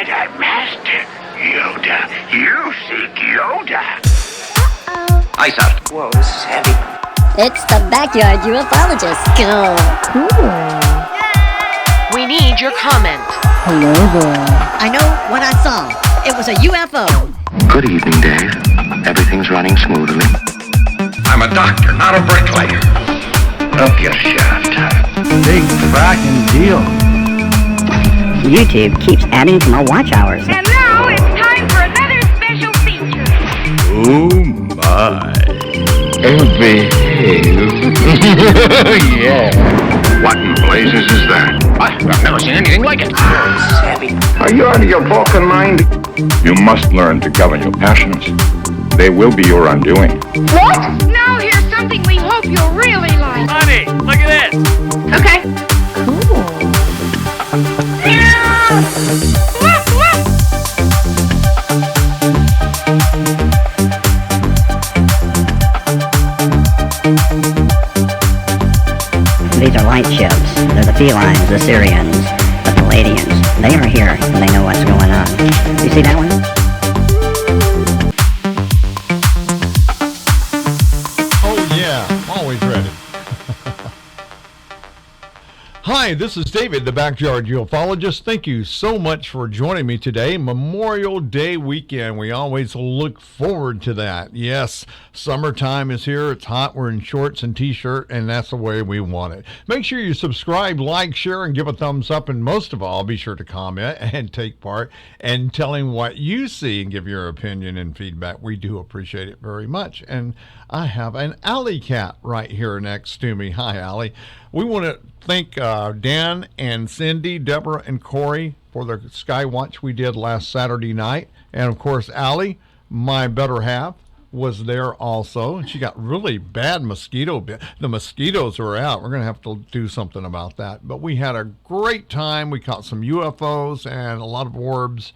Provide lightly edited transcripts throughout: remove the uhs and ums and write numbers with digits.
Jedi Master Yoda. You seek Yoda. Aye, sir. Whoa, this is heavy. It's the Backyard Ufologist. Cool. We need your comment. Hello there. I know what I saw. It was a UFO. Good evening, Dave. Everything's running smoothly. I'm a doctor, not a bricklayer. Up your shaft. Big fracking deal. YouTube keeps adding to my watch hours. And now it's time for another special feature. Oh my. Oh, behave. Yeah. What in blazes is that? I've never seen anything like it. This is heavy. Are you out of your broken mind? You must learn to govern your passions. They will be your undoing. What? Now here's something we hope you'll really like. Honey, look at this. Okay. These are light ships. They're the felines, the Syrians, the Palladians. They are here, and they know what's going on. You see that one? Oh yeah, always ready. Hi, this is David, the Backyard Ufologist. Thank you so much for joining me today. Memorial Day weekend. We always look forward to that. Yes, summertime is here. It's hot. We're in shorts and t-shirt, and that's the way we want it. Make sure you subscribe, like, share, and give a thumbs up. And most of all, be sure to comment and take part and telling what you see and give your opinion and feedback. We do appreciate it very much. And I have an alley cat right here next to me. Hi, Allie. We want to thank Dan and Cindy, Deborah, and Corey for the Skywatch we did last Saturday night. And, of course, Allie, my better half, was there also. And she got really bad mosquito bit. The mosquitoes were out. We're going to have to do something about that. But we had a great time. We caught some UFOs and a lot of orbs.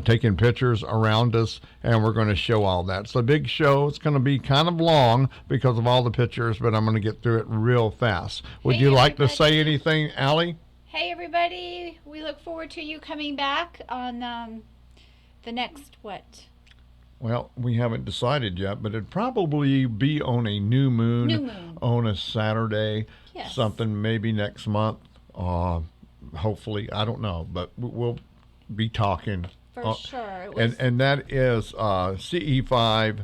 Taking pictures around us, and we're going to show all that. It's a big show. It's going to be kind of long because of all the pictures, but I'm going to get through it real fast. Would you like to say anything, Allie? Hey, everybody. We look forward to you coming back on the next what? Well, we haven't decided yet, but it'd probably be on a new moon. On a Saturday, yes. Something maybe next month. Hopefully, I don't know, but we'll be talking. For sure. And that is CE5,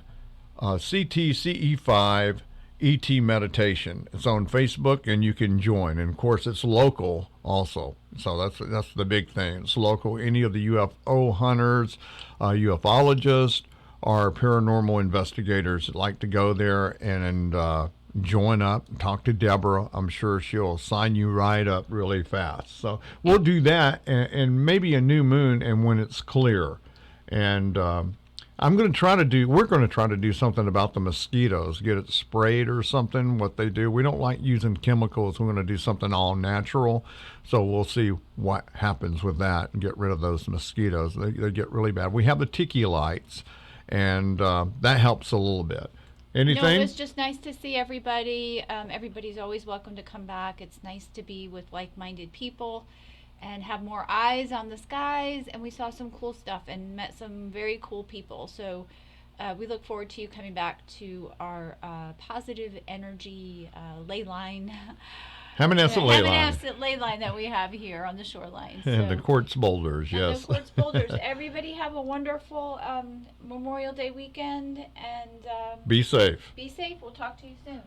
CTCE5 ET Meditation. It's on Facebook, and you can join. And, of course, it's local also. So that's the big thing. It's local. Any of the UFO hunters, ufologists, or paranormal investigators that like to go there and join up, talk to Deborah. I'm sure she'll sign you right up really fast. So we'll do that, and maybe a new moon, and when it's clear. And we're going to try to do something about the mosquitoes, get it sprayed or something, what they do. We don't like using chemicals. We're going to do something all natural. So we'll see what happens with that and get rid of those mosquitoes. They get really bad. We have the tiki lights, and that helps a little bit. Anything? No, it was just nice to see everybody. Everybody's always welcome to come back. It's nice to be with like-minded people and have more eyes on the skies. And we saw some cool stuff and met some very cool people. So we look forward to you coming back to our positive energy ley line. Hamanesset ley line. Hamanesset ley line that we have here on the shoreline. And the quartz boulders, yes. The quartz boulders. Everybody have a wonderful Memorial Day weekend, and be safe. Be safe. We'll talk to you soon.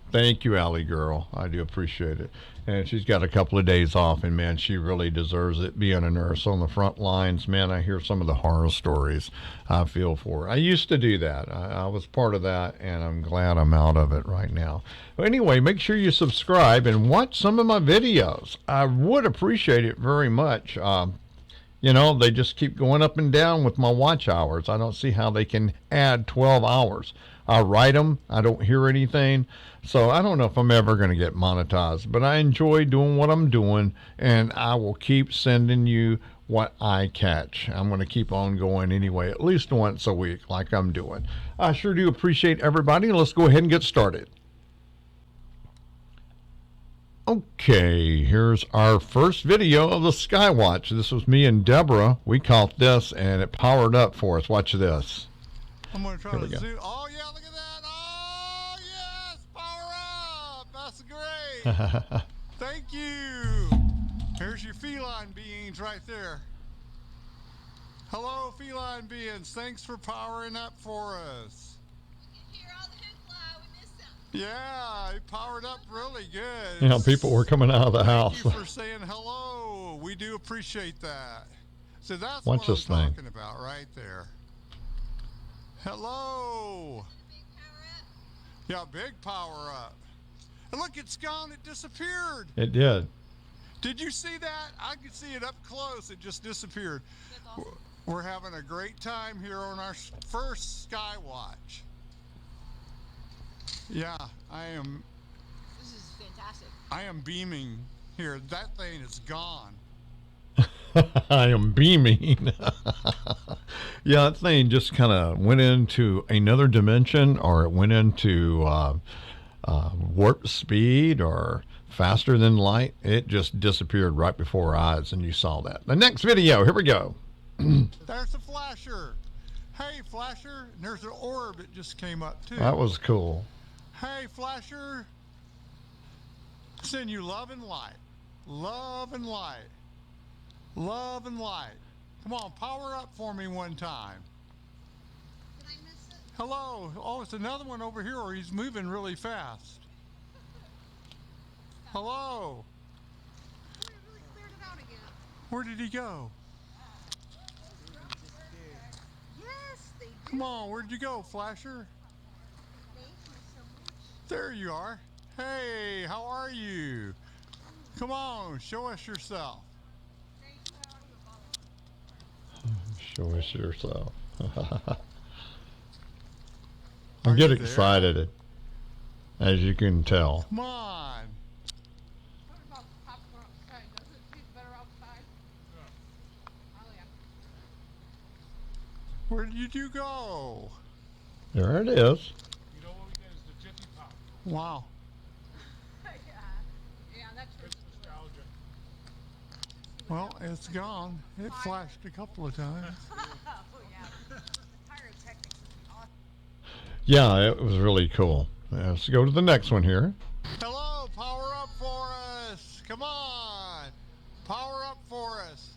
Thank you, Allie girl. I do appreciate it. And she's got a couple of days off, and man, she really deserves it. Being a nurse on the front lines, man, I hear some of the horror stories. I feel for her. I used to do that. I was part of that, and I'm glad I'm out of it right now. But anyway, make sure you subscribe and watch some of my videos. I would appreciate it very much. You know, they just keep going up and down with my watch hours. I don't see how they can add 12 hours. I write them. I don't hear anything. So I don't know if I'm ever going to get monetized, but I enjoy doing what I'm doing, and I will keep sending you what I catch. I'm going to keep on going anyway, at least once a week like I'm doing. I sure do appreciate everybody. Let's go ahead and get started. Okay, here's our first video of the Skywatch. This was me and Deborah. We caught this, and it powered up for us. Watch this. I'm going to try Here we to go. zoom. Oh, yeah, look at that. Oh, yes, power up. That's great. Thank you. Here's your feline beings right there. Hello, feline beings. Thanks for powering up for us. We can hear all the hoopla. We miss them. Yeah, it powered up really good. You know, people were coming out of the house. Thank you for saying hello. We do appreciate that. So that's Watch what I'm this thing. talking about right there. Hello. Big power up. Yeah, big power up. And look, it's gone. It disappeared. It did. Did you see that? I could see it up close. It just disappeared. That's awesome. We're having a great time here on our first Skywatch. Yeah, This is fantastic. I am beaming here. That thing is gone. I am beaming. Yeah, that thing just kind of went into another dimension, or it went into warp speed, or faster than light. It just disappeared right before our eyes, and you saw that. The next video, here we go. There's a flasher. Hey, flasher. And there's an orb that just came up, too. That was cool. Hey, flasher. Send you love and light. Love and light. Love and light. Come on, power up for me one time. Did I miss it? Hello. Oh, it's another one over here, or he's moving really fast. Hello. We really cleared it out again. Where did he go? Yes, they did. Come on, where'd you go, flasher? Thank you so much. There you are. Hey, how are you? Come on, show us yourself. Thank you for all your follow. Show us yourself. Are I get you there? excited, as you can tell. Come on. What about popcorn outside? Does it taste better outside? Oh, yeah. Where did you go? There it is. You know what we get is the Jiffy Pop. Wow. Yeah, that's for Nostalgia. Well, it's gone. It flashed a couple of times. Oh, yeah. Pyrotechnics is awesome. Yeah, it was really cool. Let's go to the next one here. Hello, power up for us. Come on. Power up for us.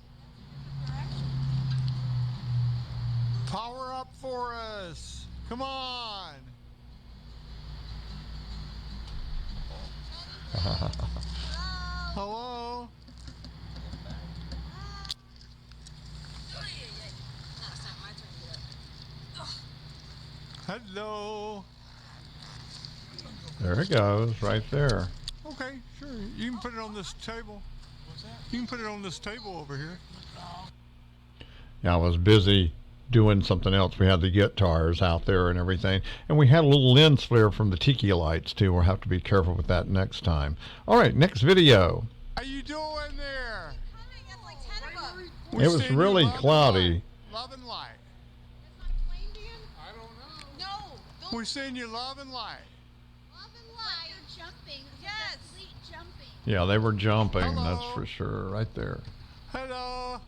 Power up for us. Come on. Hello. Hello. There it goes, right there. Okay, sure. You can put it on this table. What's that? You can put it on this table over here. Yeah, I was busy doing something else. We had the guitars out there and everything. And we had a little lens flare from the tiki lights, too. We'll have to be careful with that next time. All right, next video. How you doing there? Coming, that's like 10 of them. We It was send you really love and cloudy. light. Love and light. That's not a plane, Dan? I don't know. No. Don't We send you love and light. love and light. They're jumping. Yes. Complete jumping. Yeah, they were jumping, Hello. that's for sure, right there. Hello.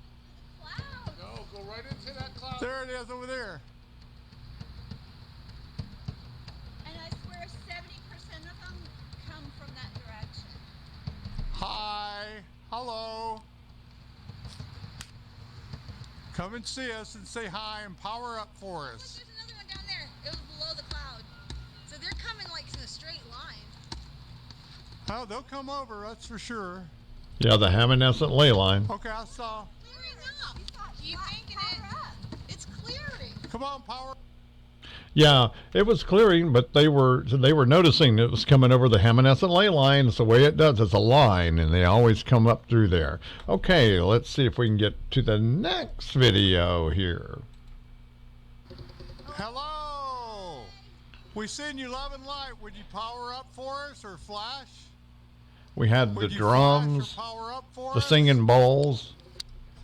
Cloud. No, go right into that cloud. There it is over there. And I swear 70% of them come from that direction. Hi. Hello. Come and see us and say hi and power up for Look, us. there's another one down there. It was below the cloud. So they're coming like in a straight line. Oh, they'll come over, that's for sure. Yeah, the Haminescent ley line. Okay, I saw. Clearing up. Keep thinking it. It's clearing. Come on, power. Yeah, it was clearing, but they were noticing it was coming over the Haminescent ley line. It's the way it does. It's a line, and they always come up through there. Okay, let's see if we can get to the next video here. Hello. We send you love and light. Would you power up for us or flash? We had the Would you drums, flash or power up for the us? singing bowls,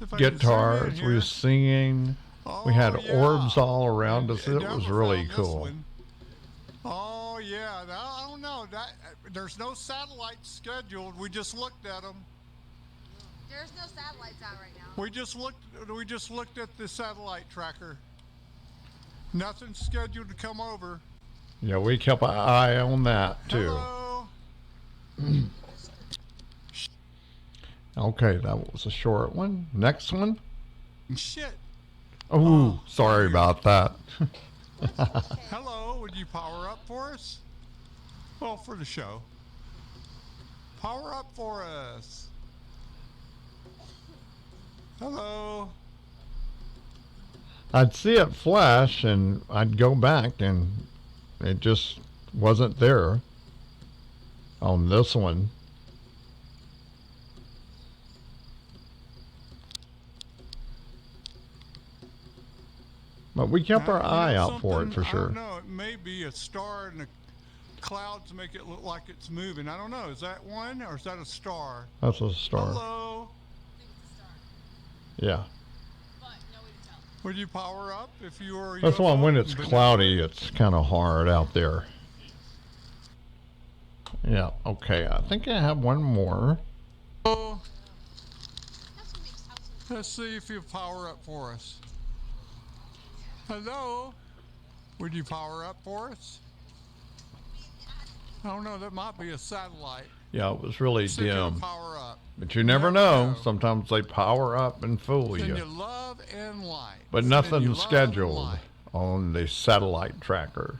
If I can zoom in guitars. We here. were singing. We Oh, had yeah. orbs all around us. And It was Deborah really found this cool. one. Oh yeah, now, I don't know. no, there's no satellites scheduled. We just looked at them. There's no satellites out right now. We just looked at the satellite tracker. Nothing's scheduled to come over. Yeah, we kept an eye on that too. Hello. Okay, that was a short one. Next one. Shit. Oh, sorry about that. Hello, would you power up for us? Well, for the show. Power up for us. Hello. I'd see it flash and I'd go back and it just wasn't there on this one. But we kept our eye out for it for I sure. don't know. It may be a star in the clouds to make it look like it's moving. I don't know. Is that one or is that a star? That's a star. Hello. Yeah. Would you power up if you were? That's why when it's but cloudy, it's kind of hard out there. Yeah, okay. I think I have one more. Oh. Let's see if you power up for us. Hello? Would you power up for us? I don't know. That might be a satellite. Yeah, it was really See if it'll dim. power up. But you never know. Sometimes they power up and fool Send you. you love and light. But Send you nothing love and scheduled light. on the satellite tracker.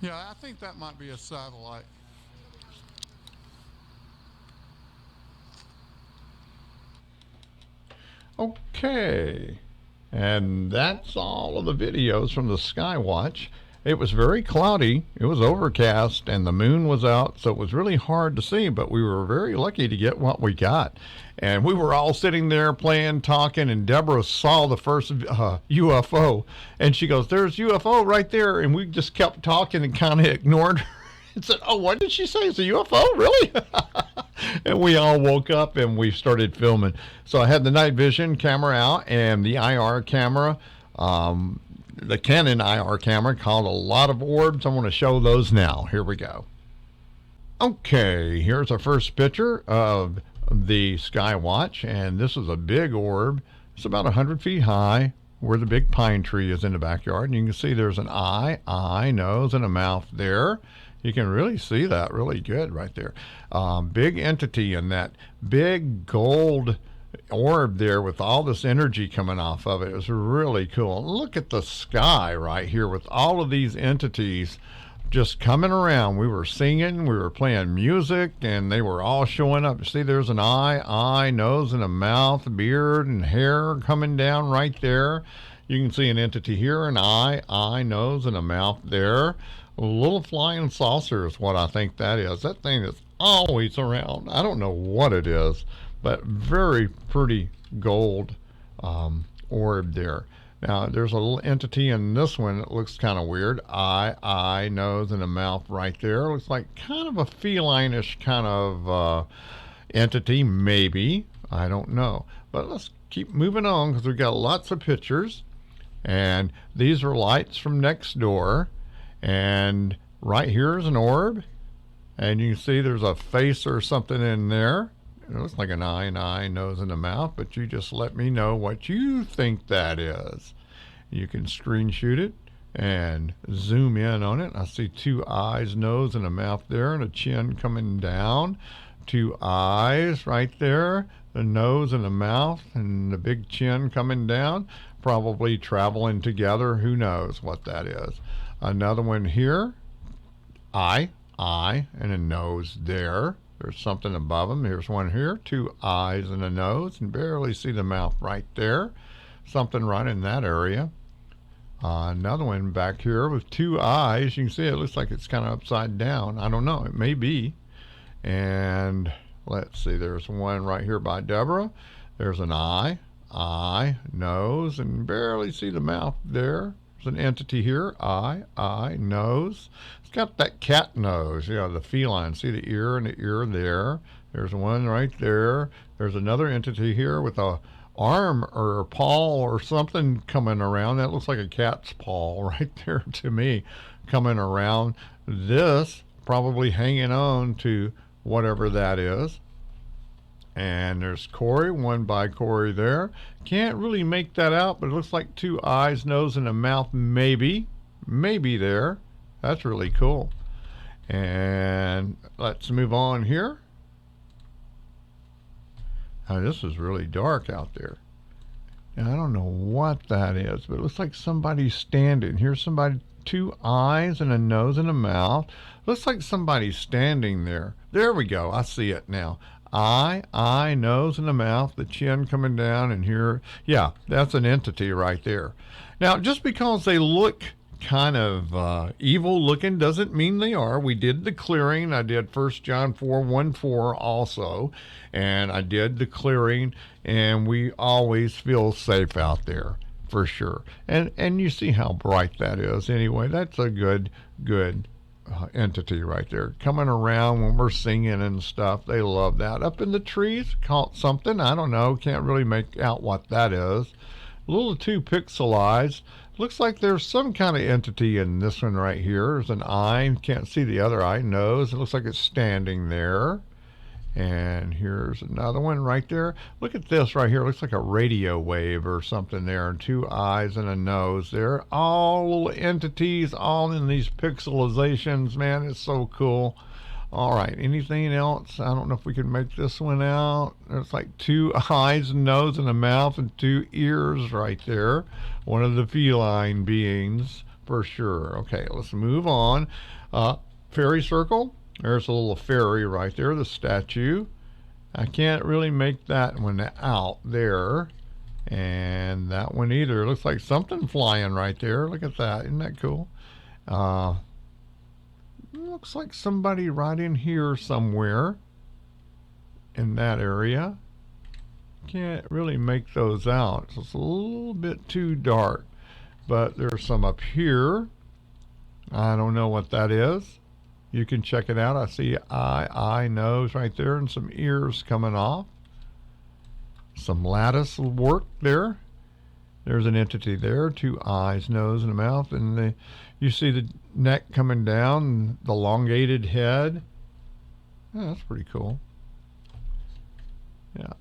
Yeah, I think that might be a satellite. Okay. And that's all of the videos from the Skywatch. It was very cloudy, it was overcast, and the moon was out, so it was really hard to see, but we were very lucky to get what we got. And we were all sitting there playing, talking, and Deborah saw the first UFO, and she goes, "There's UFO right there," and we just kept talking and kind of ignored her and said, "Oh, what did she say? It's a UFO? Really?" And we all woke up and we started filming. So I had the night vision camera out and the IR camera, the Canon IR camera, caught a lot of orbs. I want to show those now. Here we go. Okay, here's our first picture of the Skywatch, and this is a big orb. It's about 100 feet high, where the big pine tree is in the backyard. And you can see there's an eye, nose, and a mouth there. You can really see that really good right there. Big entity in that big gold orb there with all this energy coming off of it. It was really cool. Look at the sky right here with all of these entities just coming around. We were singing, we were playing music, and they were all showing up. See, there's an eye, nose, and a mouth, beard, and hair coming down right there. You can see an entity here, an eye, nose, and a mouth there. A little flying saucer is what I think that is. That thing is always around. I don't know what it is, but very pretty gold orb there. Now, there's a little entity in this one that looks kind of weird. Eye, nose, and a mouth right there. Looks like kind of a feline-ish kind of entity, maybe. I don't know. But let's keep moving on because we've got lots of pictures. And these are lights from next door. And right here is an orb. And you can see there's a face or something in there. It looks like an eye, nose, and a mouth, but you just let me know what you think that is. You can screenshot it and zoom in on it. I see two eyes, nose, and a mouth there, and a chin coming down. Two eyes right there, the nose and the mouth, and the big chin coming down, probably traveling together. Who knows what that is. Another one here, eye, and a nose there. There's something above them. Here's one here, two eyes and a nose, and barely see the mouth right there. Something right in that area. Another one back here with two eyes. You can see it looks like it's kind of upside down. I don't know. It may be. And let's see. There's one right here by Deborah. There's an eye, nose, and barely see the mouth there. There's an entity here, eye, nose. It's got that cat nose, you know, the feline. See the ear and the ear there. There's one right there. There's another entity here with a arm or paw or something coming around. That looks like a cat's paw right there to me, coming around this, probably hanging on to whatever that is. And there's Corey, one by Corey there. Can't really make that out, but it looks like 2 eyes, nose, and a mouth, maybe there. That's really cool. And let's move on here. Now, this is really dark out there. And I don't know what that is, but it looks like somebody's standing. Here's somebody, 2 eyes and a nose and a mouth. Looks like somebody's standing there. There we go. I see it now. Eye, nose, and a mouth, the chin coming down, and here, yeah, that's an entity right there. Now, just because they look kind of evil looking doesn't mean they are. We did the clearing. I did 1 John 4:1-4 also, and I did the clearing, and we always feel safe out there for sure. And you see how bright that is. Anyway, that's a good entity right there coming around when we're singing and stuff. They love that. Up in the trees, caught something. I don't know. Can't really make out what that is. A little too pixelized. Looks like there's some kind of entity in this one right here. There's an eye. Can't see the other eye. Nose. It looks like it's standing there. And here's another one right there. Look at this right here. It looks like a radio wave or something there. And 2 eyes and a nose there. All little entities, all in these pixelizations. Man, it's so cool. All right. Anything else? I don't know if we can make this one out. There's like 2 eyes, nose, and a mouth, and 2 ears right there. One of the feline beings for sure. Okay, let's move on. Fairy circle. There's a little fairy right there, the statue. I can't really make that one out there. And that one either. It looks like something flying right there. Look at that. Isn't that cool? Looks like somebody right in here somewhere in that area. Can't really make those out. So it's a little bit too dark. But there's some up here. I don't know what that is. You can check it out. I see eye, nose right there, and some ears coming off. Some lattice work there. There's an entity there. 2 eyes, nose, and a mouth. And you see the neck coming down, the elongated head. Yeah, that's pretty cool. Yeah.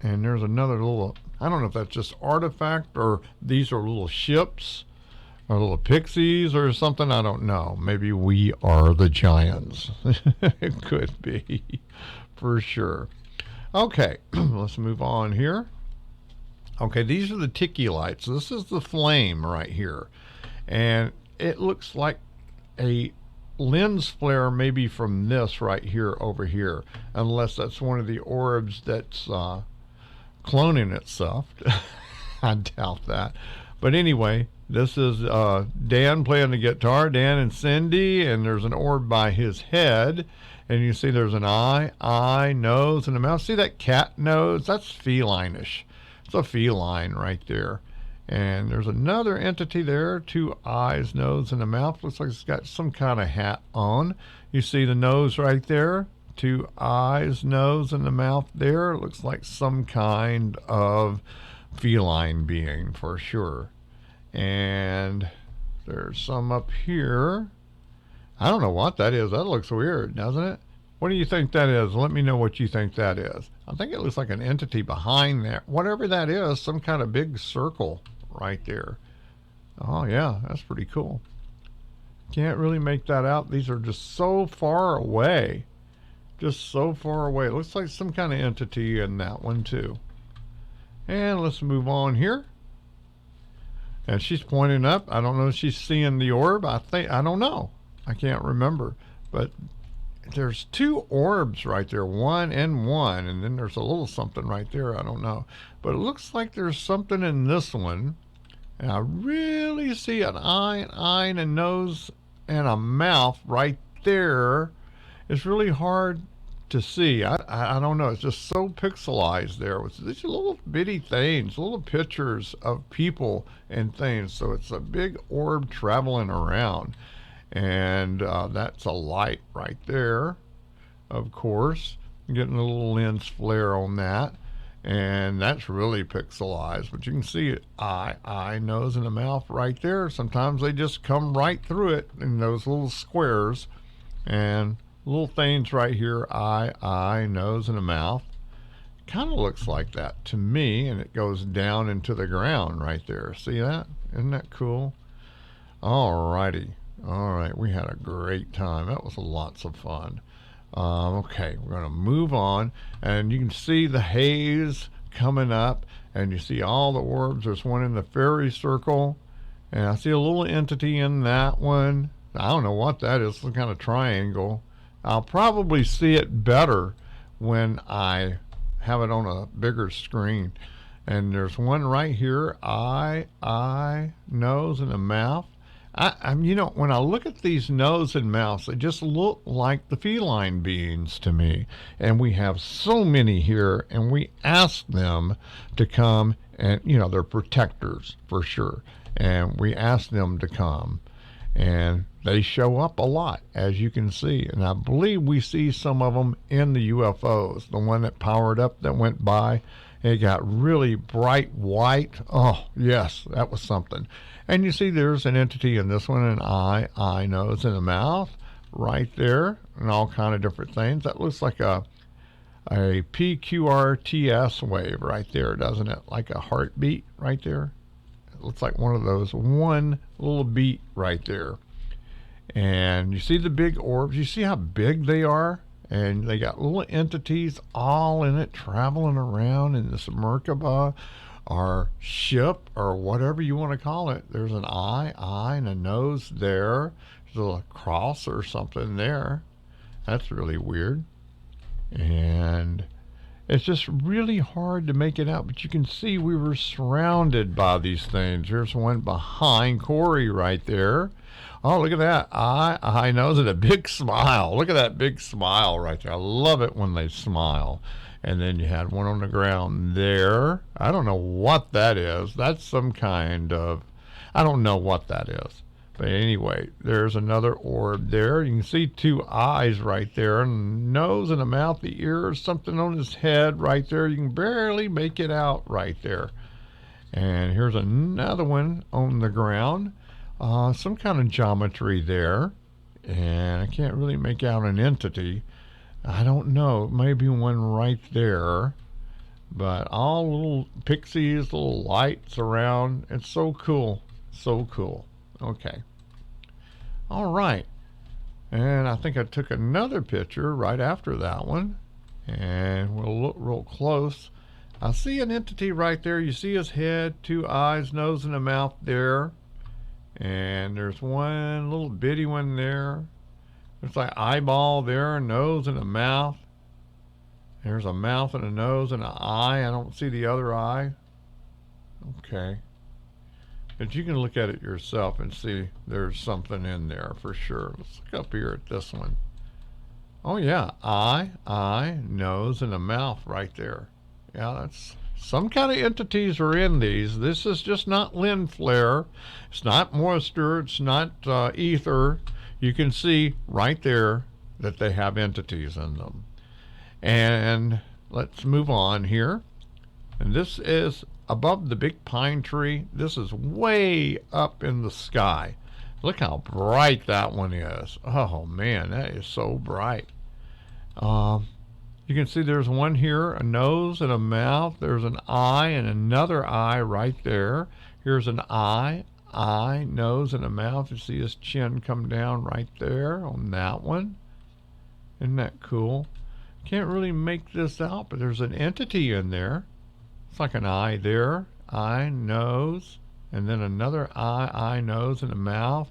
And there's another little, I don't know if that's just artifact or these are little ships. Or little pixies or something, I don't know. Maybe we are the giants. It could be, for sure. Okay, let's move on here. Okay, these are the tiki lights. This is the flame right here. And it looks like a lens flare maybe from this right here over here. Unless that's one of the orbs that's cloning itself. I doubt that. But anyway, this is Dan playing the guitar, Dan and Cindy, and there's an orb by his head. And you see there's an eye, nose, and a mouth. See that cat nose? That's feline-ish. It's a feline right there. And there's another entity there, 2 eyes, nose, and a mouth. Looks like it's got some kind of hat on. You see the nose right there, 2 eyes, nose, and the mouth there. It looks like some kind of feline being for sure. And there's some up here. I don't know what that is. That looks weird, doesn't it? What do you think that is? Let me know what you think that is. I think it looks like an entity behind that. Whatever that is, some kind of big circle right there. Oh yeah, that's pretty cool. Can't really make that out. These are just so far away. Just so far away. It looks like some kind of entity in that one too. And let's move on here. And she's pointing up. I don't know if she's seeing the orb. I don't know. I can't remember. But there's 2 orbs right there. 1 and 1. And then there's a little something right there. I don't know. But it looks like there's something in this one. And I really see an eye, and a nose, and a mouth right there. It's really hard to see. I don't know. It's just so pixelized there with these little bitty things, little pictures of people and things. So it's a big orb traveling around. And that's a light right there, of course. Getting a little lens flare on that. And that's really pixelized, but you can see it, eye, nose, and a mouth right there. Sometimes they just come right through it in those little squares, and little things right here, eye, nose, and a mouth. Kind of looks like that to me, and it goes down into the ground right there. See that? Isn't that cool? All righty. All right, we had a great time. That was lots of fun. Okay, we're going to move on, and you can see the haze coming up, and you see all the orbs. There's one in the fairy circle, and I see a little entity in that one. I don't know what that is, some kind of triangle. I'll probably see it better when I have it on a bigger screen. And there's one right here, eye, nose, and a mouth. You know, when I look at these nose and mouths, they just look like the feline beings to me. And we have so many here, and we ask them to come, and, you know, they're protectors for sure. And we ask them to come, and they show up a lot, as you can see. And I believe we see some of them in the UFOs. The one that powered up that went by, it got really bright white. Oh, yes, that was something. And you see there's an entity in this one, an eye, nose, and a mouth right there, and all kind of different things. That looks like a PQRTS wave right there, doesn't it? Like a heartbeat right there. It looks like one of those, one little beat right there. And you see the big orbs. You see how big they are? And they got little entities all in it, traveling around in this Merkaba, or ship, or whatever you want to call it. There's an eye, and a nose there. There's a cross or something there. That's really weird. And it's just really hard to make it out, but you can see we were surrounded by these things. There's one behind Corey right there. Oh, look at that. Eye, nose, and a big smile. Look at that big smile right there. I love it when they smile. And then you had one on the ground there. I don't know what that is. That's some kind of, I don't know what that is. But anyway, there's another orb there. You can see two eyes right there, and a nose and a mouth, the ears, something on his head right there. You can barely make it out right there. And here's another one on the ground. Some kind of geometry there. And I can't really make out an entity. I don't know, maybe one right there, but all little pixies, little lights around. It's so cool, so cool. Okay. All right. And I think I took another picture right after that one, and we'll look real close. I see an entity right there. You see his head, two eyes, nose, and a mouth there. And there's one little bitty one there. It's like eyeball there, a nose and a mouth. There's a mouth and a nose and an eye. I don't see the other eye. Okay. But you can look at it yourself and see there's something in there for sure. Let's look up here at this one. Oh yeah, eye, nose, and a mouth right there. Yeah, that's some kind of entities are in these. This is just not lens flare. It's not moisture. It's not ether. You can see right there that they have entities in them. And let's move on here. And this is above the big pine tree. This is way up in the sky. Look how bright that one is. Oh man, that is so bright. You can see there's one here, a nose and a mouth. There's an eye and another eye right there. Here's an eye, nose, and a mouth. You see his chin come down right there on that one. Isn't that cool? Can't really make this out, but there's an entity in there. It's like an eye there, eye, nose, and then another eye, nose, and a mouth.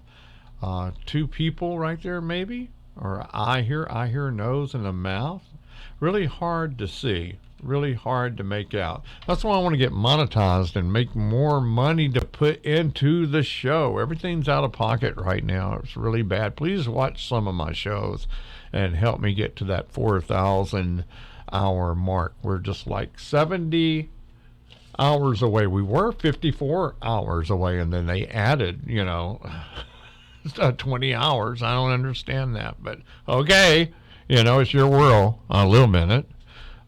Two people right there maybe, or eye here, nose, and a mouth. Really hard to see, really hard to make out. That's why I want to get monetized and make more money to put into the show. Everything's out of pocket right now. It's really bad. Please watch some of my shows and help me get to that 4,000 hour mark. We're just like 70 hours away. We were 54 hours away, and then they added, 20 hours. I don't understand that, but okay. It's your world. I'll live in it.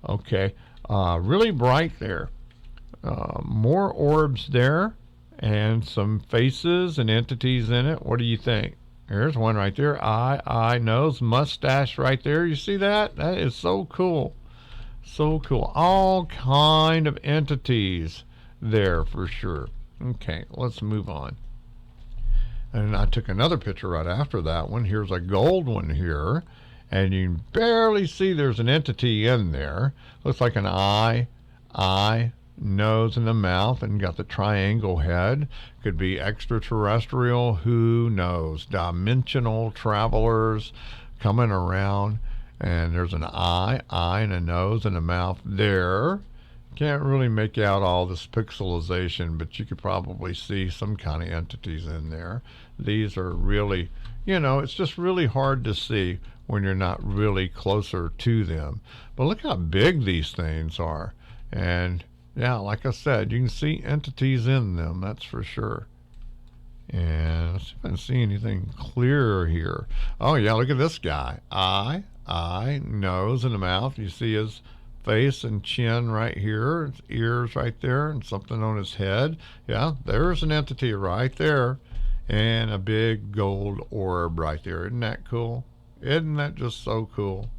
Okay. Really bright there. More orbs there, and some faces and entities in it. What do you think? There's one right there. Eye, nose, mustache right there. You see that? That is so cool. So cool. All kind of entities there for sure. Okay, let's move on. And I took another picture right after that one. Here's a gold one here. And you can barely see there's an entity in there. Looks like an eye, nose, and a mouth, and got the triangle head. Could be extraterrestrial, who knows? Dimensional travelers coming around. And there's an eye, and a nose, and a mouth there. Can't really make out all this pixelization, but you could probably see some kind of entities in there. These are really, it's just really hard to see when you're not really closer to them. But look how big these things are. And yeah, like I said, you can see entities in them, that's for sure. And let's see if I can see anything clearer here. Oh yeah, look at this guy. Eye, nose, and a mouth. You see his face and chin right here, his ears right there, and something on his head. Yeah, there's an entity right there. And a big gold orb right there. Isn't that cool? Isn't that just so cool?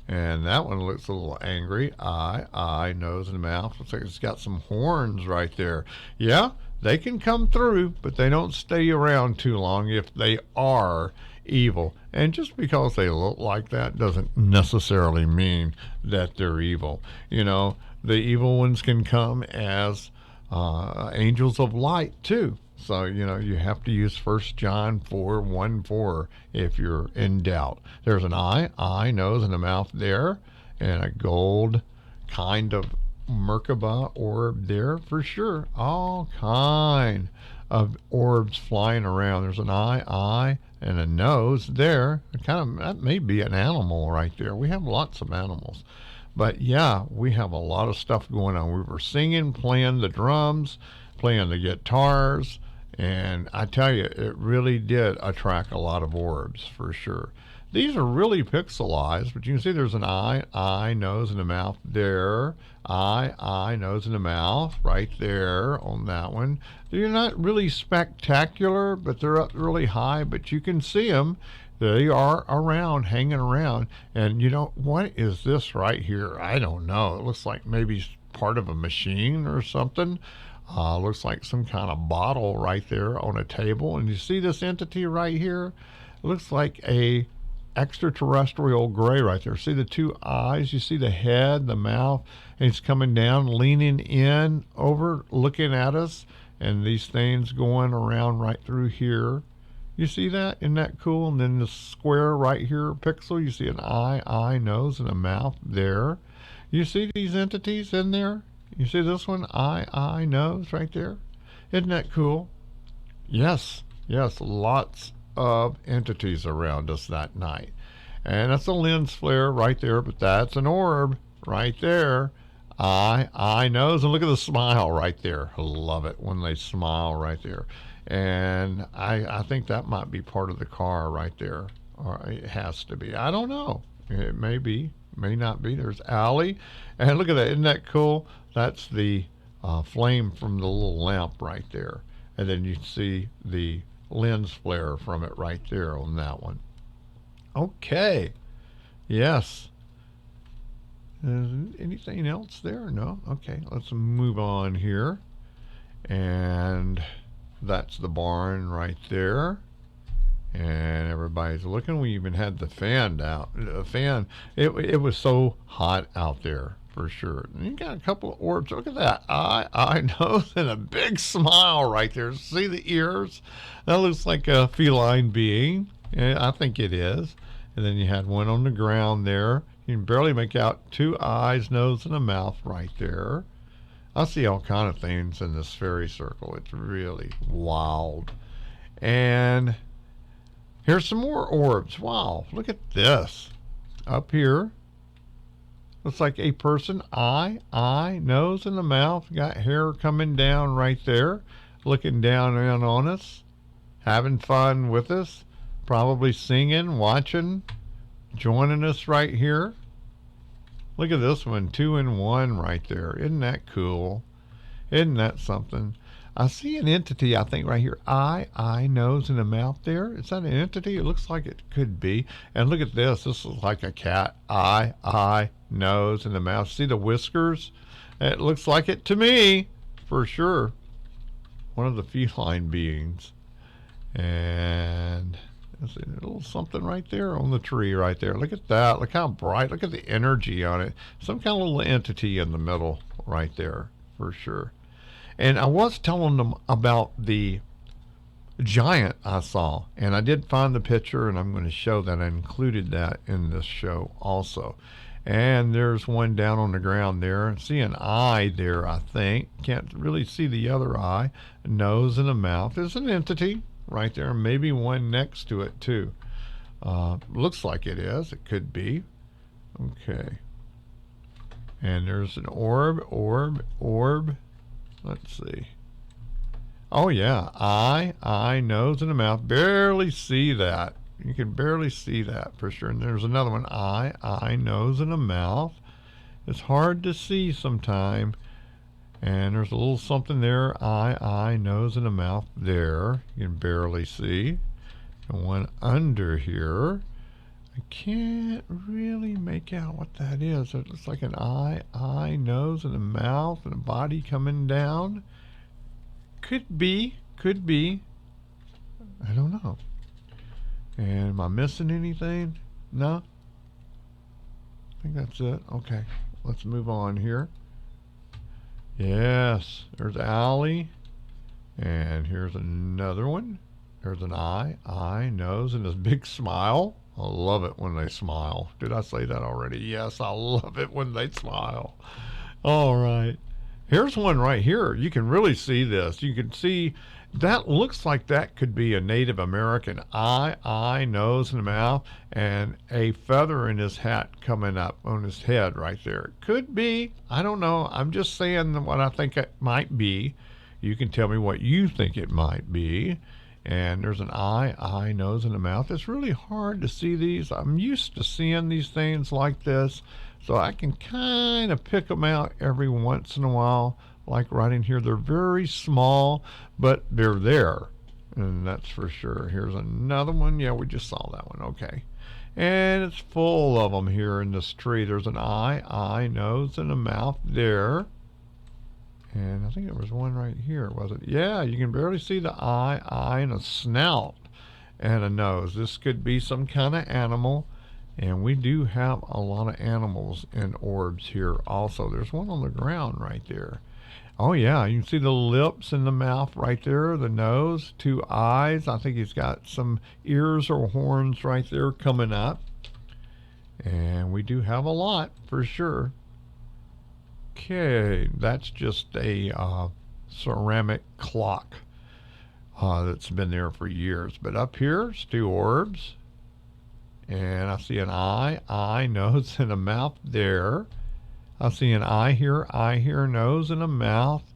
And that one looks a little angry. Eye, nose, and mouth. Looks like it's got some horns right there. Yeah, they can come through, but they don't stay around too long if they are evil. And just because they look like that doesn't necessarily mean that they're evil. The evil ones can come as angels of light too. So, you have to use 1 John 4:1-4 if you're in doubt. There's an eye, nose, and a mouth there, and a gold kind of Merkaba orb there for sure. All kind of orbs flying around. There's an eye, and a nose there. That may be an animal right there. We have lots of animals. But yeah, we have a lot of stuff going on. We were singing, playing the drums, playing the guitars, and I tell you, it really did attract a lot of orbs for sure. These are really pixelized, but you can see there's an eye, nose, and a mouth there. Eye, nose, and a mouth right there on that one. They're not really spectacular, but they're up really high, but you can see them. They are around, hanging around. And what is this right here? I don't know. It looks like maybe part of a machine or something. Looks like some kind of bottle right there on a table. And you see this entity right here? It looks like a extraterrestrial gray right there. See the two eyes? You see the head, the mouth, and it's coming down, leaning in over, looking at us. And these things going around right through here. You see that? Isn't that cool? And then the square right here, pixel, you see an eye, nose, and a mouth there. You see these entities in there? You see this one? Eye, nose right there? Isn't that cool? Yes, lots of entities around us that night. And that's a lens flare right there, but that's an orb right there. Eye, nose, and look at the smile right there. I love it when they smile right there. And I think that might be part of the car right there. Or it has to be. I don't know. It may be, may not be. There's Allie. And look at that. Isn't that cool? That's the flame from the little lamp right there. And then you see the lens flare from it right there on that one. Okay. Yes. Anything else there? No? Okay. Let's move on here. And that's the barn right there. And everybody's looking. We even had the fan out. The fan, it was so hot out there for sure. And you got a couple of orbs. Look at that. Eye, nose, and a big smile right there. See the ears? That looks like a feline being. Yeah, I think it is. And then you had one on the ground there. You can barely make out two eyes, nose, and a mouth right there. I see all kind of things in this fairy circle. It's really wild. And here's some more orbs. Wow, look at this. Up here, looks like a person. Eye, nose, and a mouth. Got hair coming down right there. Looking down on us. Having fun with us. Probably singing, watching, joining us right here. Look at this one, 2-in-1 right there. Isn't that cool? Isn't that something? I see an entity, I think, right here. Eye, nose, and a mouth there. Is that an entity? It looks like it could be. And look at this. This is like a cat. Eye, nose, and a mouth. See the whiskers? It looks like it to me, for sure. One of the feline beings. And there's a little something right there on the tree right there. Look at that. Look how bright. Look at the energy on it. Some kind of little entity in the middle right there, for sure. And I was telling them about the giant I saw, and I did find the picture, and I'm going to show that. I included that in this show also. And there's one down on the ground there. See an eye there, I think. Can't really see the other eye. A nose and a mouth. There's an entity right there, maybe one next to it too. Looks like it is. It could be. Okay. And there's an orb. Let's see. Oh yeah, eye, nose, and a mouth. Barely see that. You can barely see that for sure. And there's another one. Eye, nose, and a mouth. It's hard to see sometime. And there's a little something there. Eye, nose, and a mouth there. You can barely see. And one under here. I can't really make out what that is. It looks like an eye, nose, and a mouth, and a body coming down. Could be. I don't know. And am I missing anything? No? I think that's it. Okay, let's move on here. Yes, there's Allie. And here's another one. There's an eye, nose, and this big smile. I love it when they smile. Did I say that already? Yes, I love it when they smile. All right. Here's one right here. You can really see this. You can see that looks like that could be a Native American eye, nose, and mouth, and a feather in his hat coming up on his head right there. Could be. I don't know. I'm just saying what I think it might be. You can tell me what you think it might be. And there's an eye, nose, and a mouth. It's really hard to see these. I'm used to seeing these things like this, so I can kind of pick them out every once in a while, like right in here. They're very small, but they're there, and that's for sure. Here's another one. Yeah, we just saw that one. Okay. And it's full of them here in this tree. There's an eye, nose, and a mouth there. And I think there was one right here, was it? Yeah, you can barely see the eye, and a snout, and a nose. This could be some kind of animal, and we do have a lot of animals in Orbs here also. There's one on the ground right there. Oh yeah, you can see the lips and the mouth right there, the nose, 2 eyes. I think he's got some ears or horns right there coming up. And we do have a lot for sure. Okay, that's just a ceramic clock that's been there for years. But up here, it's 2 orbs. And I see an eye, nose, and a mouth there. I see an eye here, nose, and a mouth.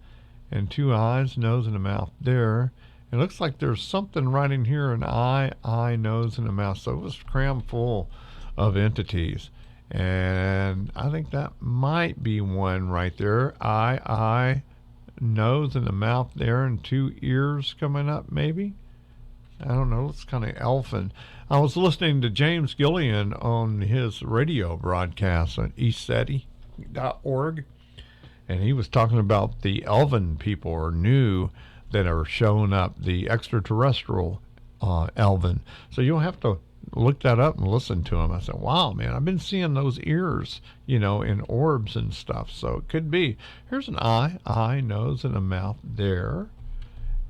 And 2 eyes, nose, and a mouth there. It looks like there's something right in here, an eye, nose, and a mouth. So it was crammed full of entities. And I think that might be one right there. Eye, nose, and a mouth there, and 2 ears coming up, maybe. I don't know. It's kind of elfin. I was listening to James Gillian on his radio broadcast at eastseti.org, and he was talking about the elven people or new that are showing up, the extraterrestrial elven. So you'll have to look that up and listen to him. I said, wow, man, I've been seeing those ears, in orbs and stuff. So it could be. Here's an eye, nose, and a mouth there.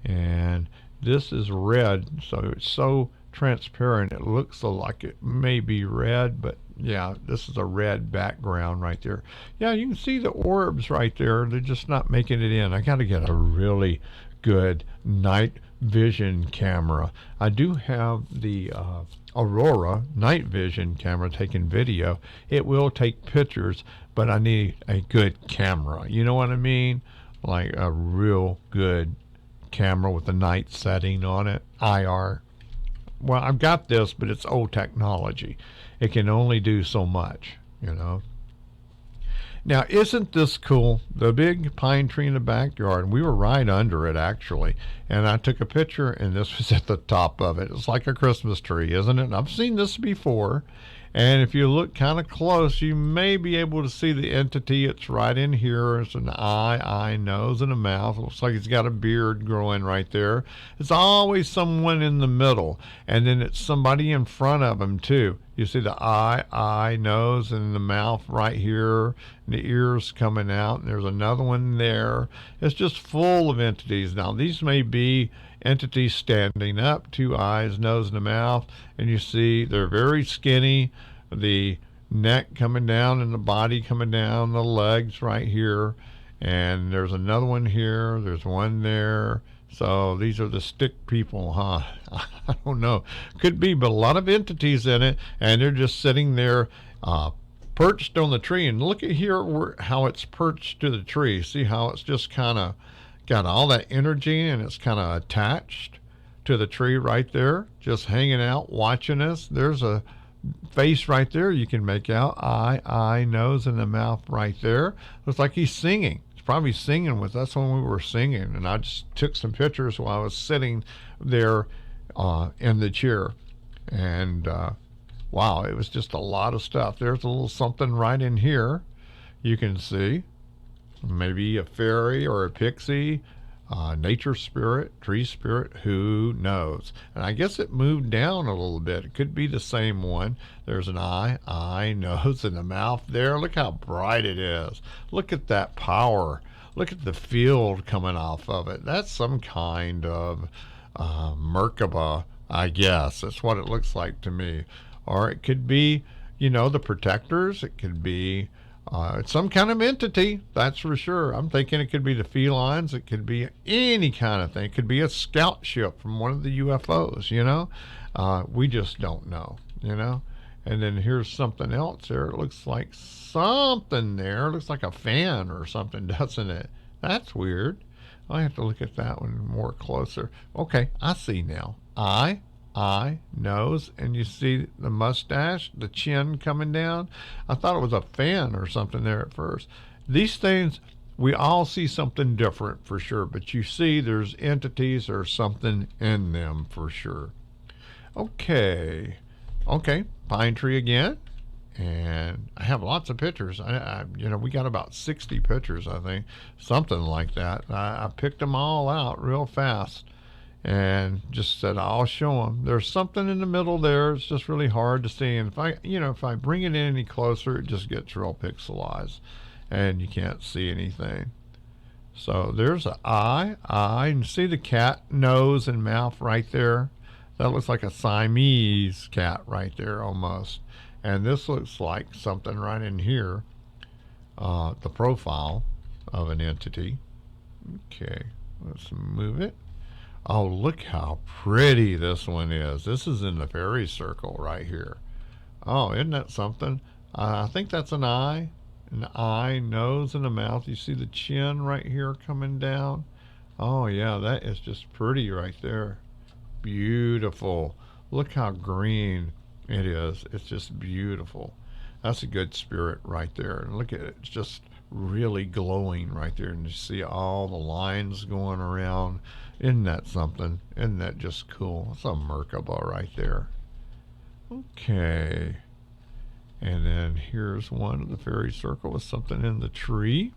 And this is red, so it's so transparent it looks like it may be red, but yeah, this is a red background right there. Yeah, you can see the orbs right there. They're just not making it in. I got to get a really good night vision camera. I do have the Aurora night vision camera taking video. It will take pictures, but I need a good camera. You know what I mean? Like a real good camera with a night setting on it, IR. Well, I've got this, but it's old technology. It can only do so much, Now, isn't this cool? The big pine tree in the backyard, we were right under it, actually. And I took a picture, and this was at the top of it. It's like a Christmas tree, isn't it? And I've seen this before. And if you look kind of close, you may be able to see the entity. It's right in here. It's an eye, nose, and a mouth. It looks like he's got a beard growing right there. It's always someone in the middle. And then it's somebody in front of him, too. You see the eye, nose, and the mouth right here, and the ears coming out, and there's another one there. It's just full of entities. Now, these may be entities standing up, 2 eyes, nose, and a mouth, and you see they're very skinny, the neck coming down and the body coming down, the legs right here, and there's another one here, there's one there. So these are the stick people, huh? I don't know. Could be, but a lot of entities in it, and they're just sitting there perched on the tree. And look at here how it's perched to the tree. See how it's just kind of got all that energy, and it's kind of attached to the tree right there, just hanging out, watching us. There's a face right there you can make out. Eye, nose, and the mouth right there. Looks like he's singing. Probably singing with us when we were singing, and I just took some pictures while I was sitting there in the chair, and wow, it was just a lot of stuff. There's a little something right in here you can see, maybe a fairy or a pixie, nature spirit, tree spirit, who knows. And I guess it moved down a little bit. It could be the same one. There's an eye, nose, and a mouth there. Look how bright it is. Look at that power. Look at the field coming off of it. That's some kind of Merkaba, I guess. That's what it looks like to me. Or it could be, the protectors. It could be some kind of entity, that's for sure. I'm thinking it could be the felines. It could be any kind of thing. It could be a scout ship from one of the UFOs, We just don't know, And then here's something else there. It looks like something there. It looks like a fan or something, doesn't it? That's weird. I have to look at that one more closer. Okay, I see now. Eye, nose, and you see the mustache, the chin coming down. I thought it was a fan or something there at first. These things, we all see something different for sure, but you see there's entities or something in them for sure. Okay, pine tree again, and I have lots of pictures. We got about 60 pictures, I think, something like that. I picked them all out real fast. And just said, I'll show them. There's something in the middle there. It's just really hard to see. And if I bring it in any closer, it just gets real pixelized, and you can't see anything. So there's an eye, and see the cat nose and mouth right there. That looks like a Siamese cat right there almost. And this looks like something right in here, the profile of an entity. Okay, let's move it. Oh, look how pretty this one is. This is in the fairy circle right here. Oh, isn't that something? I think that's an eye, nose, and a mouth. You see the chin right here coming down? Oh, yeah, that is just pretty right there. Beautiful. Look how green it is. It's just beautiful. That's a good spirit right there. And look at it. It's just really glowing right there. And you see all the lines going around. Isn't that something? Isn't that just cool? It's a Merkaba right there. Okay. And then here's one of the fairy circle with something in the tree.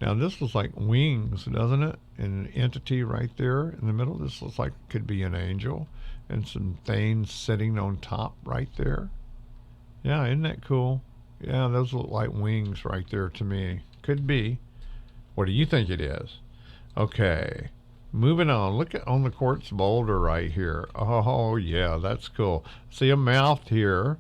Now this looks like wings, doesn't it? And an entity right there in the middle. This looks like it could be an angel. And some things sitting on top right there. Yeah, isn't that cool? Yeah, those look like wings right there to me. Could be. What do you think it is? Okay, moving on. Look at on the quartz boulder right here. Oh, yeah, that's cool. See a mouth here.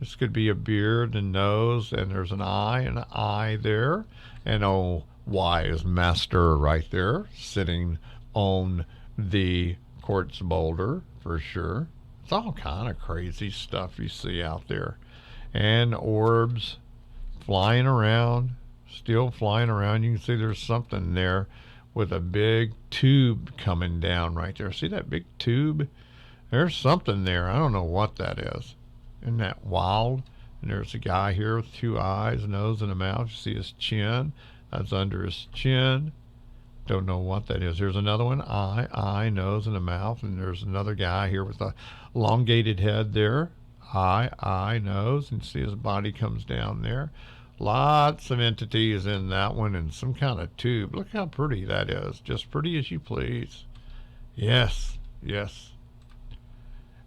This could be a beard and nose, and there's an eye there. And oh, wise master right there, sitting on the quartz boulder for sure. It's all kind of crazy stuff you see out there. And orbs flying around, still flying around. You can see there's something there with a big tube coming down right there. See that big tube? There's something there. I don't know what that is. Isn't that wild? And there's a guy here with 2 eyes, a nose, and a mouth. You see his chin. That's under his chin. Don't know what that is. There's another one, eye, nose, and a mouth. And there's another guy here with a elongated head there. Eye, nose, and see his body comes down there. Lots of entities in that one and some kind of tube. Look how pretty that is. Just pretty as you please. Yes.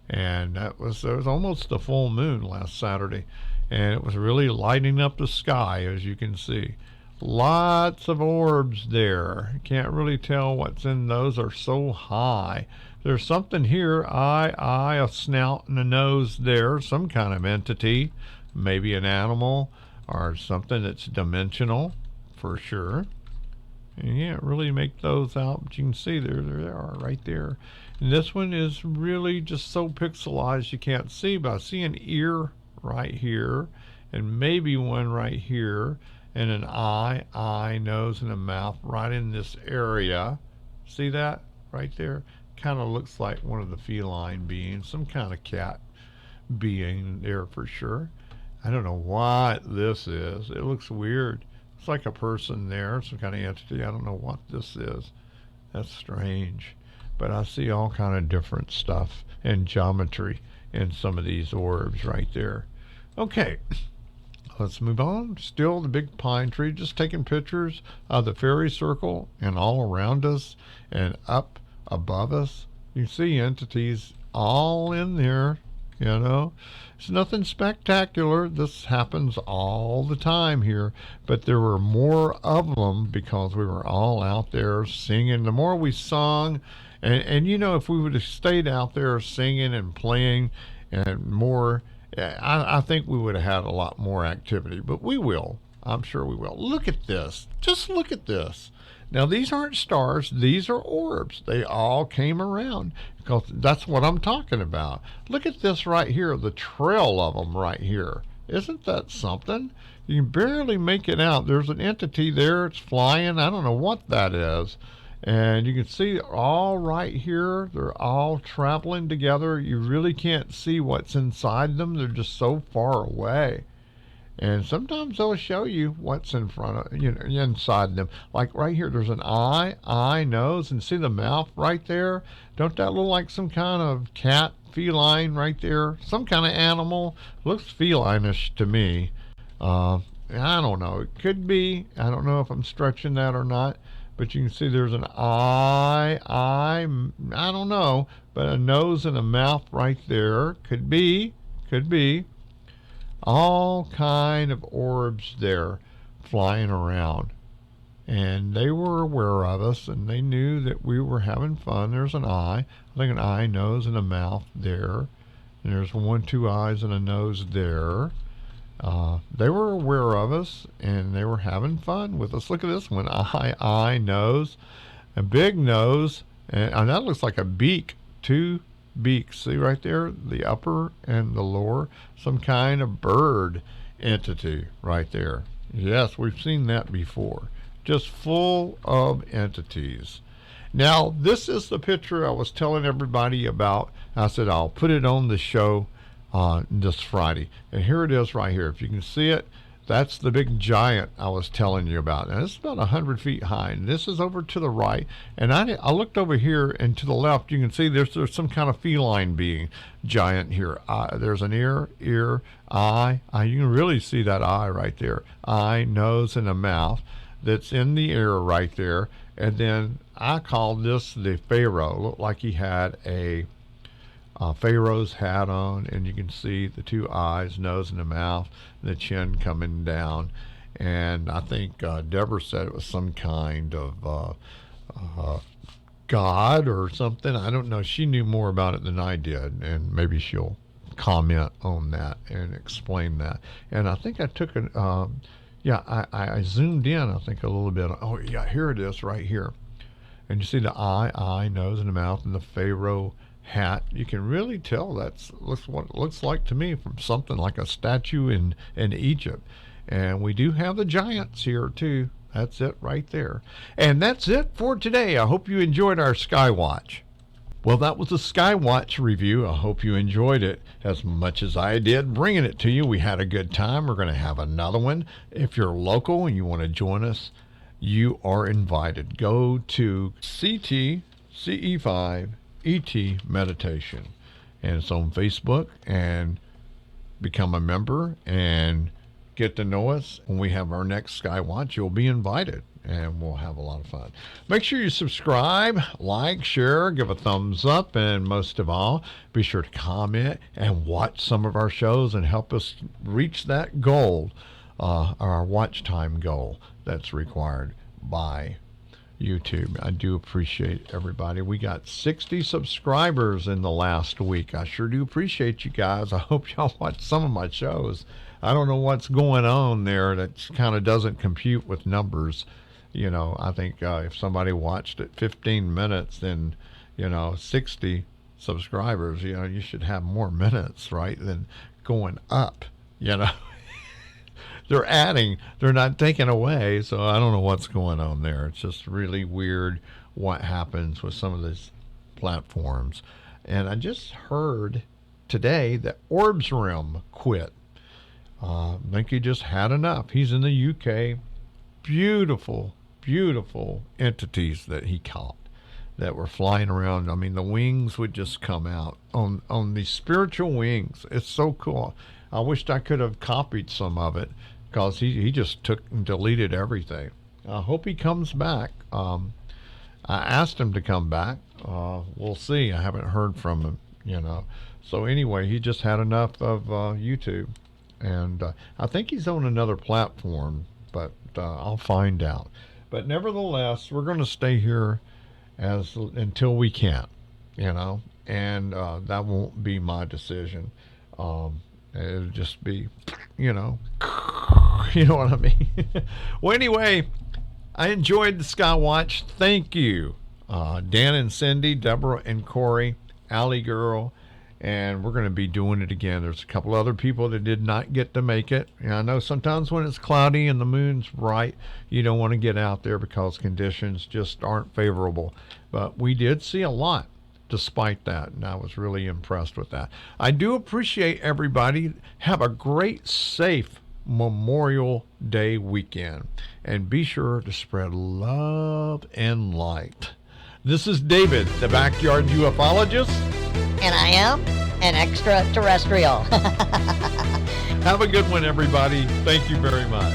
And it was almost the full moon last Saturday. And it was really lighting up the sky, as you can see. Lots of orbs there. You can't really tell what's in those. They're so high. There's something here, eye, a snout and a nose there, some kind of entity, maybe an animal or something that's dimensional for sure. And you can't really make those out, but you can see there they are right there. And this one is really just so pixelized you can't see, but I see an ear right here and maybe one right here. And an eye, nose, and a mouth right in this area. See that right there? Kind of looks like one of the feline beings, some kind of cat being there for sure. I don't know what this is. It looks weird. It's like a person there, some kind of entity. I don't know what this is. That's strange. But I see all kind of different stuff and geometry in some of these orbs right there. Okay. Let's move on. Still the big pine tree, just taking pictures of the fairy circle and all around us and up above us. You see entities all in there, It's nothing spectacular. This happens all the time here, but there were more of them because we were all out there singing. The more we sung, and if we would have stayed out there singing and playing and more, I think we would have had a lot more activity, but we will. I'm sure we will. Look at this. Just look at this. Now, these aren't stars. These are orbs. They all came around because that's what I'm talking about. Look at this right here, the trail of them right here. Isn't that something? You can barely make it out. There's an entity there. It's flying. I don't know what that is. And you can see all right here, they're all traveling together. You really can't see what's inside them. They're just so far away. And sometimes they'll show you what's in front of, inside them. Like right here, there's an eye, nose, and see the mouth right there? Don't that look like some kind of cat, feline right there? Some kind of animal. Looks feline-ish to me. I don't know. It could be. I don't know if I'm stretching that or not. But you can see there's an eye, I don't know, but a nose and a mouth right there. Could be. All kind of orbs there flying around. And they were aware of us, and they knew that we were having fun. There's an eye, I think an eye, nose, and a mouth there. And there's 1, 2 eyes and a nose there. They were aware of us, and they were having fun with us. Look at this one, eye, nose, a big nose, and that looks like a beak, 2 beaks. See right there, the upper and the lower, some kind of bird entity right there. Yes, we've seen that before. Just full of entities. Now, this is the picture I was telling everybody about. I said I'll put it on the show this Friday. And here it is right here. If you can see it, that's the big giant I was telling you about. And it's about 100 feet high. And this is over to the right. And I looked over here and to the left. You can see there's some kind of feline being giant here. There's an ear, eye. You can really see that eye right there. Eye, nose, and a mouth that's in the air right there. And then I call this the Pharaoh. Looked like he had a Pharaoh's hat on, and you can see the 2 eyes, nose, and the mouth, and the chin coming down. And I think Deborah said it was some kind of god or something. I don't know. She knew more about it than I did, and maybe she'll comment on that and explain that. And I think I took an I zoomed in, I think, a little bit. Oh yeah, here it is right here. And you see the eye, nose, and the mouth, and the Pharaoh hat. You can really tell that's what it looks like to me, from something like a statue in Egypt. And we do have the giants here too. That's it right there. And that's it for today. I hope you enjoyed our Skywatch. Well, that was the Skywatch review. I hope you enjoyed it as much as I did bringing it to you. We had a good time. We're going to have another one. If you're local and you want to join us, you are invited. Go to CTCE5 ET Meditation, and it's on Facebook, and become a member and get to know us. When we have our next Skywatch, you'll be invited, and we'll have a lot of fun. Make sure you subscribe, like, share, give a thumbs up, and most of all, be sure to comment and watch some of our shows and help us reach that goal, our watch time goal that's required by YouTube. I do appreciate everybody. We got 60 subscribers in the last week. I sure do appreciate you guys. I hope y'all watch some of my shows. I don't know what's going on there. That kind of doesn't compute with numbers. You know, I think if somebody watched it 15 minutes, then, 60 subscribers, you should have more minutes, right, than going up, They're adding, they're not taking away, so I don't know what's going on there. It's just really weird what happens with some of these platforms. And I just heard today that Orbs quit. I think he just had enough. He's in the UK. Beautiful, beautiful entities that he caught that were flying around. I mean, the wings would just come out on these spiritual wings. It's so cool. I wished I could have copied some of it, because he just took and deleted everything. I hope he comes back. I asked him to come back. We'll see. I haven't heard from him, So anyway, he just had enough of YouTube. And I think he's on another platform, but I'll find out. But nevertheless, we're going to stay here until we can, and that won't be my decision. It'll just be, you know what I mean? Well, anyway, I enjoyed the Skywatch. Thank you, Dan and Cindy, Deborah and Corey, Allie Girl, and we're going to be doing it again. There's a couple other people that did not get to make it. And I know sometimes when it's cloudy and the moon's bright, you don't want to get out there because conditions just aren't favorable. But we did see a lot despite that, and I was really impressed with that. I do appreciate everybody. Have a great, safe Memorial Day weekend, and be sure to spread love and light. This is David, the Backyard Ufologist. And I am an extraterrestrial. Have a good one, everybody. Thank you very much.